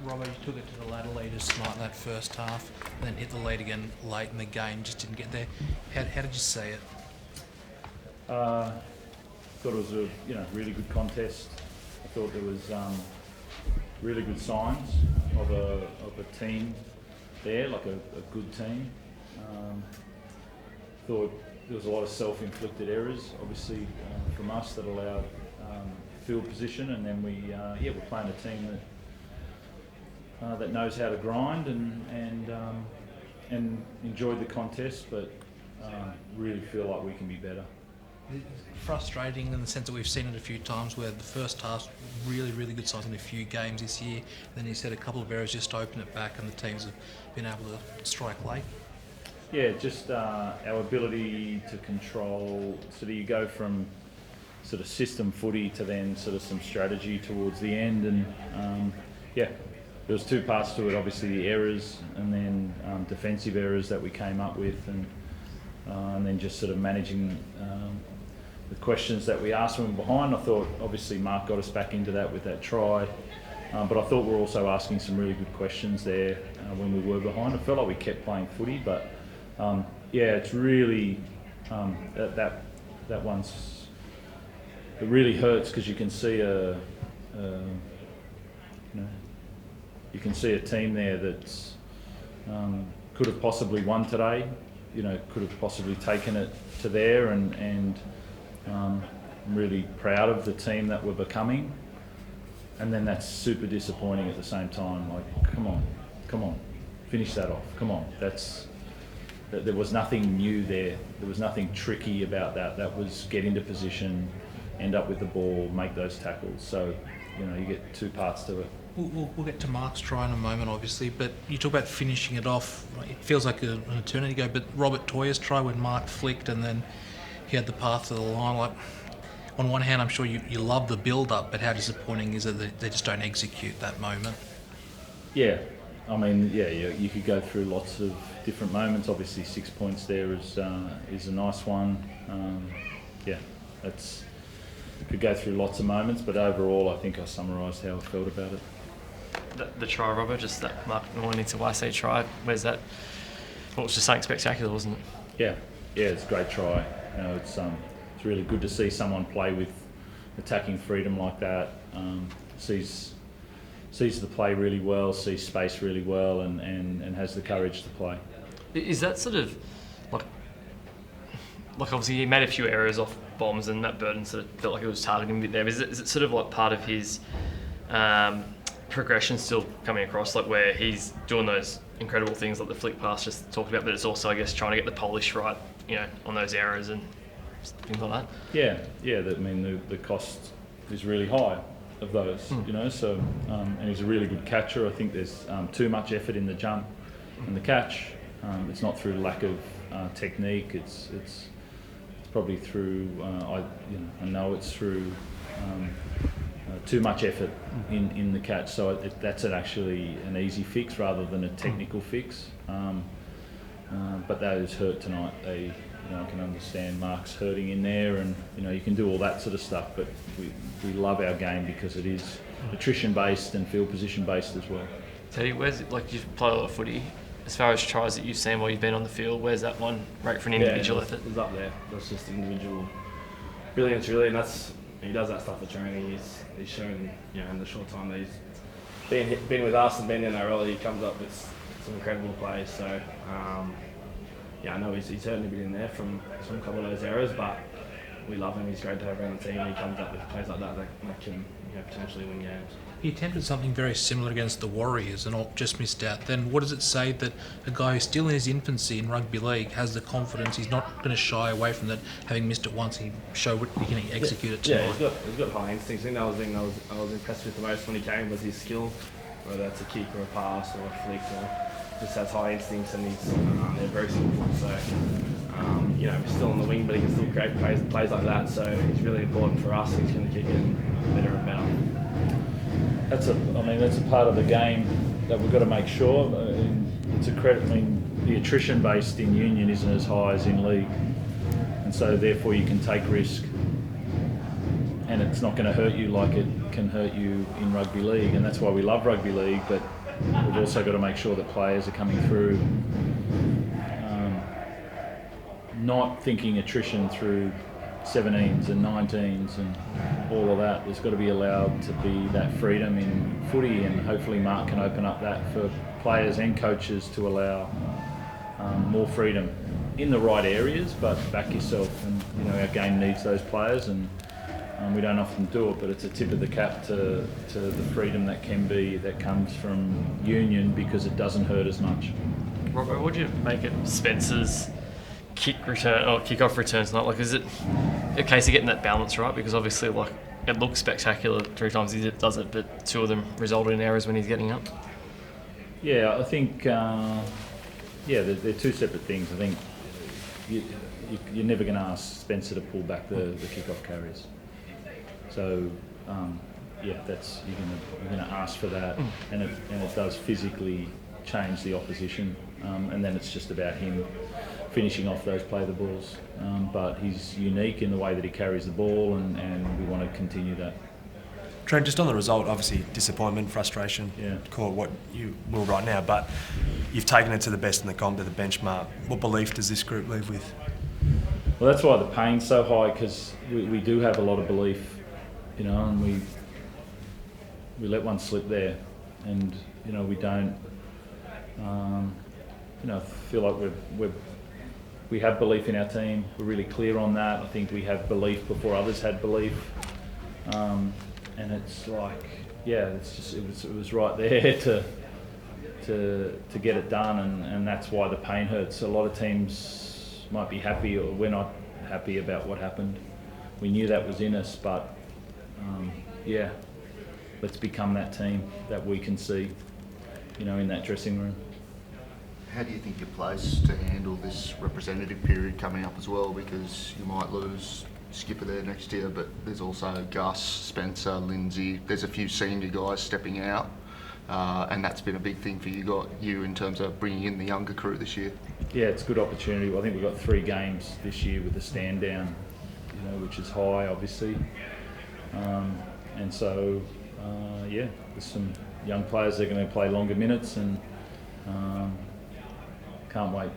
Robbo, you took it to the ladder leaders tonight in that first half, and then hit the lead again late in the game, just didn't get there. How did you see it? Thought it was a really good contest. I thought there was really good signs of a team there, like a good team. Thought there was a lot of self-inflicted errors, obviously from us, that allowed field position, and then we're playing a team that knows how to grind and enjoyed the contest, but really feel like we can be better. Frustrating in the sense that we've seen it a few times where the first half's really, really good signs in a few games this year, then you said a couple of errors just to open it back and the teams have been able to strike late. Yeah, just our ability to control, so that you go from sort of system footy to then sort of some strategy towards the end, and there was two parts to it, obviously the errors and then defensive errors that we came up with, and then just sort of managing the questions that we asked from behind. I thought obviously Mark got us back into that with that try, but I thought we were also asking some really good questions there when we were behind. I felt like we kept playing footy, but it's really that one's, it really hurts because you can see you can see a team there that's could have possibly won today, could have possibly taken it to there, and I'm really proud of the team that we're becoming. And then that's super disappointing at the same time. Like, come on, finish that off. Come on, there was nothing new there. There was nothing tricky about that. That was get into position, end up with the ball, make those tackles. So, you get two parts to it. We'll get to Mark's try in a moment, obviously, but you talk about finishing it off. It feels like an eternity ago, but Robert Toya's try when Mark flicked and then he had the path to the line. Like, on one hand, I'm sure you love the build-up, but how disappointing is it that they just don't execute that moment? Yeah, I mean, you could go through lots of different moments. Obviously, 6 points there is a nice one. Could go through lots of moments, but overall, I think I summarised how I felt about it. The try, Robert, just that Mark Nolan into YC try. Where's that? Well, it was just something spectacular, wasn't it? Yeah, it's a great try. It's really good to see someone play with attacking freedom like that. Sees the play really well, sees space really well, and has the courage to play. Is that sort of like obviously he made a few errors off bombs, and Matt Burton sort of felt like he was targeting a bit there. Is it sort of like part of his progression still coming across, like where he's doing those incredible things like the flick pass just talked about, but it's also, I guess, trying to get the polish right, on those errors and things like that? Yeah. I mean, the cost is really high of those, So and he's a really good catcher. I think there's too much effort in the jump and the catch. It's not through lack of technique. It's probably through I know it's through too much effort in the catch. So that's actually an easy fix rather than a technical fix. But that is hurt tonight. I can understand Mark's hurting in there, and you can do all that sort of stuff. But we love our game because it is attrition based and field position based as well. So where's it, like, you've played a lot of footy? As far as tries that you've seen while you've been on the field, where's that one rate for an individual effort? It's up there. That's just individual brilliance, really, and he does that stuff for training. He's shown, in the short time that he's been with us and been in NRL, he comes up with some incredible plays. So, I know he's certainly been in there from a couple of those errors, but we love him. He's great to have around the team. He comes up with plays like that can potentially win games. He attempted something very similar against the Warriors and just missed out. Then what does it say that a guy who's still in his infancy in rugby league has the confidence, he's not going to shy away from that, having missed it once, he showed what he can execute it tonight? Yeah, he's got high instincts. I think that was the thing I was impressed with the most when he came, was his skill, whether that's a kick or a pass or a flick, or just has high instincts, and they're very simple. So, he's still on the wing, but he can still create plays like that. So he's really important for us. He's going to keep getting better and better. That's a part of the game that we've got to make sure. It's a credit. The attrition based in union isn't as high as in league, and so therefore you can take risk. and it's not going to hurt you like it can hurt you in rugby league, and that's why we love rugby league. But we've also got to make sure that players are coming through, not thinking attrition through 17s and 19s and all of that. There's got to be allowed to be that freedom in footy, and hopefully Mark can open up that for players and coaches to allow more freedom in the right areas, but back yourself. And our game needs those players, and we don't often do it, but it's a tip of the cap to the freedom that comes from union, because it doesn't hurt as much. Robert, what do you make of Spencer's kick-off returns? Not like, is it a case of getting that balance right? Because obviously, like, it looks spectacular 3 times he does it, but 2 of them resulted in errors when he's getting up. Yeah, I think they're 2 separate things. I think you're never going to ask Spencer to pull back the kick-off carries. So you're going to ask for that, and it does physically change the opposition, and then it's just about him finishing off those play the balls. But he's unique in the way that he carries the ball, and we want to continue that. Trent, just on the result, obviously disappointment, frustration, call it what you will right now, but you've taken it to the best in the comp, to the benchmark. What belief does this group leave with? Well, that's why the pain's so high, because we do have a lot of belief, and we let one slip there, and we don't feel like we have belief in our team. We're really clear on that. I think we have belief before others had belief, and it's like, it was right there to get it done, and that's why the pain hurts. A lot of teams might be happy, or we're not happy about what happened. We knew that was in us, but let's become that team that we can see, in that dressing room. How do you think you're placed to handle this representative period coming up as well? Because you might lose skipper there next year, but there's also Gus, Spencer, Lindsay. There's a few senior guys stepping out, and that's been a big thing for you in terms of bringing in the younger crew this year. Yeah, it's a good opportunity. I think we've got 3 games this year with the stand down, which is high, obviously. And so, there's some young players that are going to play longer minutes, and can't wait